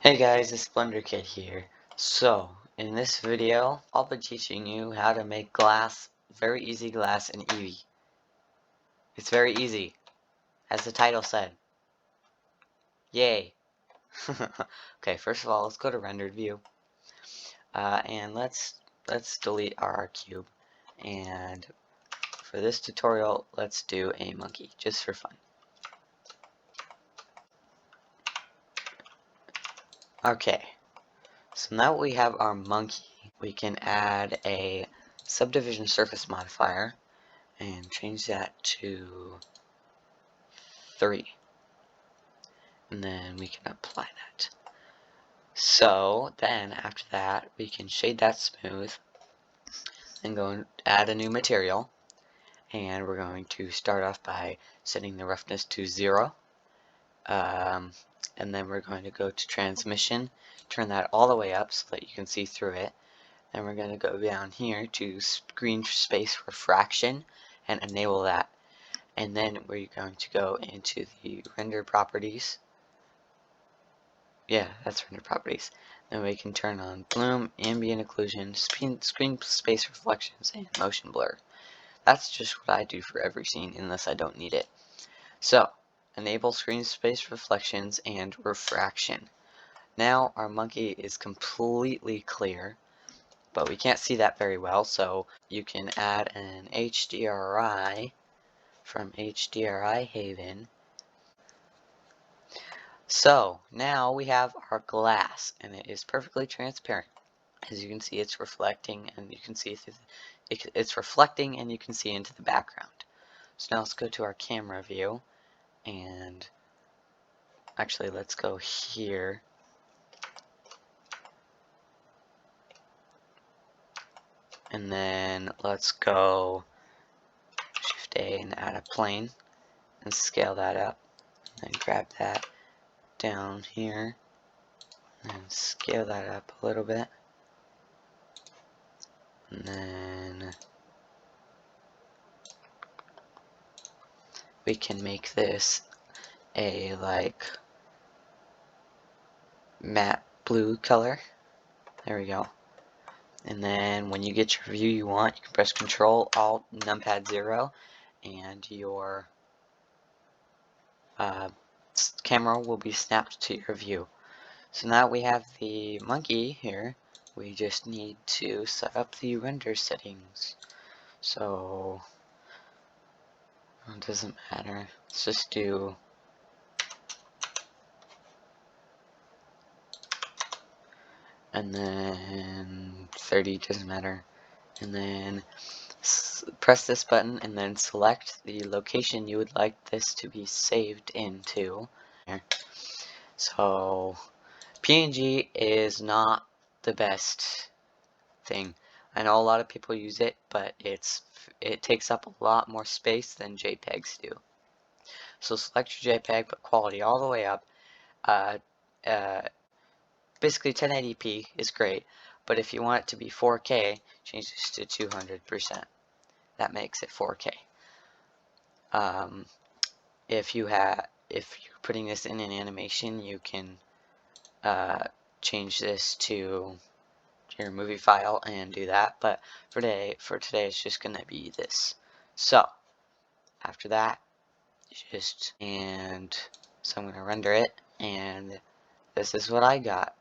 Hey guys, it's Blender Kid here. So, in this video, I'll be teaching you how to make glass, very easy glass in Eevee. It's very easy, as the title said. Yay! Okay, first of all, let's go to rendered view, and let's delete our cube. And for this tutorial, let's do a monkey, just for fun. Okay, so now we have our monkey, we can add a subdivision surface modifier and change that to 3. And then we can apply that. So then after that we can shade that smooth and go and add a new material. And we're going to start off by setting the roughness to 0. And then we're going to go to transmission, turn that all the way up so that you can see through it. Then we're going to go down here to screen space refraction and enable that. And then we're going to go into the render properties. Yeah, that's render properties. Then we can turn on bloom, ambient occlusion, screen space reflections, and motion blur. That's just what I do for every scene unless I don't need it. So, enable screen space reflections and refraction. Now our monkey is completely clear, but we can't see that very well, so you can add an HDRI from HDRI Haven. So now we have our glass, and it is perfectly transparent. As you can see, it's reflecting, and you can see through it's reflecting, and you can see into the background. So now let's go to our camera view, and actually let's go here. And then let's go Shift A and add a plane and scale that up, and then grab that down here and scale that up a little bit. And then we can make this a like matte blue color. There we go. And then when you get your view you want, you can press Control Alt Numpad 0, and your camera will be snapped to your view. So now we have the monkey here. We just need to set up the render settings. So it doesn't matter. Let's just do and then 30, doesn't matter. And then press this button and then select the location you would like this to be saved into. So PNG is not the best thing. I know a lot of people use it, but it takes up a lot more space than JPEGs do. So select your JPEG, put quality all the way up. Basically 1080p is great, but if you want it to be 4K, change this to 200%. That makes it 4K. If you're putting this in an animation, you can change this to your movie file and do that. But for today, it's just gonna be this. So after that, so I'm gonna render it, and this is what I got.